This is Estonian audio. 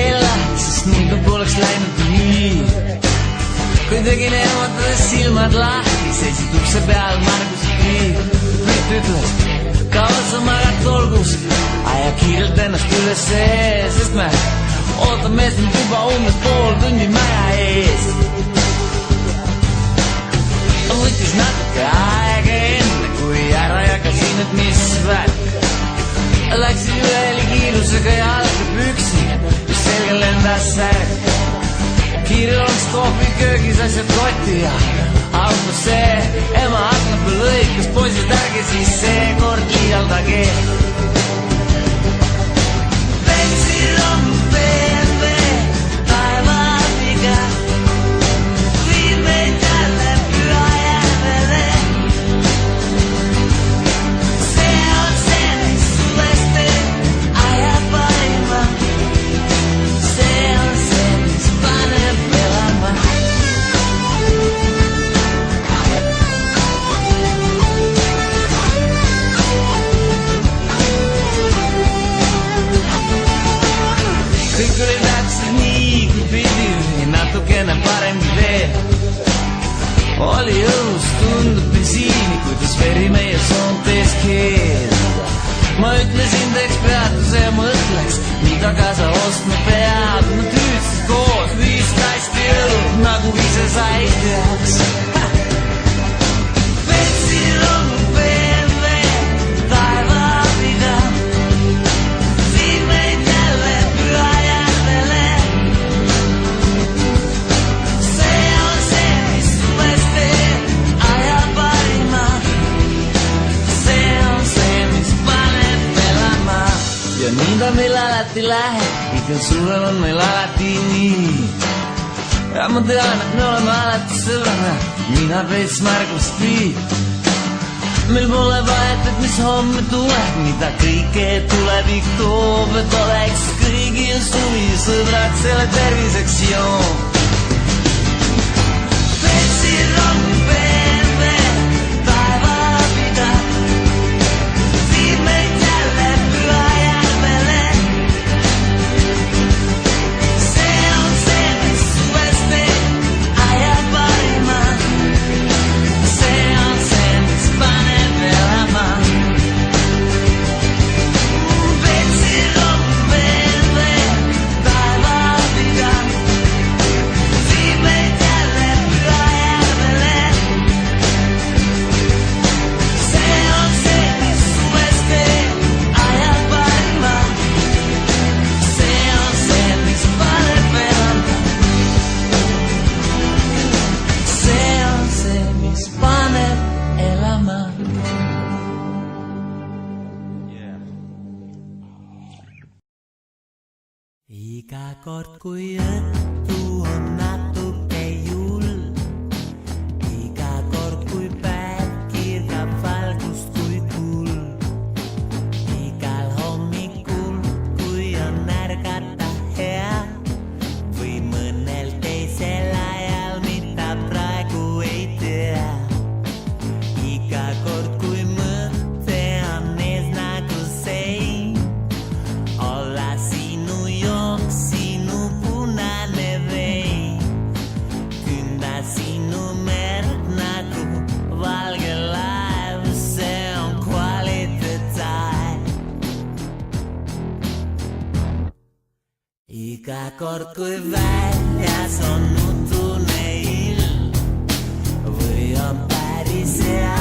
kella, sest muidu poleks läinud nii. Kui tegin ehmatades silmad lahti, seisid ukse peal Margus Piir. Priit ütles, kaua sa magad tolgus, aja kiirelt ennast üles see, sest me ootame sind juba umbes pool tundi maja ees. Võttis natuke aega enne, kui ära jagasin, et mis värk. Läksin üleli kiirusega jalgapüksi, mis selgel lendas särk. Kiirel on stoopi köögis asjad kotti ja autos see ema akna peal lõikas, poisid ärge siis seekord liialdage. Pensil on BMW taevaabiga, viib meid jälle Pühajärvele. See on see, mis suvest ajab parima. See on see, mis paneb elama. Kõik oli täpselt nii, kui pidi, natukene paremgi veel. Oli õhus tundub bensiini, kuidas veri meie soontes keelda. Ma ütlesin, teeks peatuse ja mõtleks, mida kaasa ostma peab. Nad hüüdsid koos 5 kasti õlu, nagu ise sai teaks. Pensil on BMW taevaabiga, viib meid jälle Pühajärvele. See on see, mis suvest ajab parima. See on see, mis paneb elama. Ja nii ta meil alati läheb, igal suvel on meil alati nii. Ja ma tean, et me oleme alati sõbrana, mina veits Margus Piir. Meil pole vahet, et mis homme tuleb, mida kõike tulevik toob, et oleks kõigil suvi sõbrad selle terviseks joon. Pensil on BMW taevaabiga, viib meid jälle Pühajärvele. See on see, mis suvest ajab parima. See on see, mis paneb elama. Pensil on BMW taevaabiga, viib meid jälle Pühajärvele. See on see, mis suvest ajab parima. See on see, mis paneb elama. See on see, mis paneb elama. Iga kord, kui õhtu on natuke jull, iga kord, kui päev kirgab valgust kui tuld, igal hommikul, kui on ärgata hea või mõnel teisel ajal, mida praegu ei tea. Iga kord, kui mõte on ees nagu sein, olla sinu jooks, sinu punane vein, künda sinu merd nagu valge laev, see on kvaliteetaeg. Iga kord, kui väljas on nutune ilm või on päris hea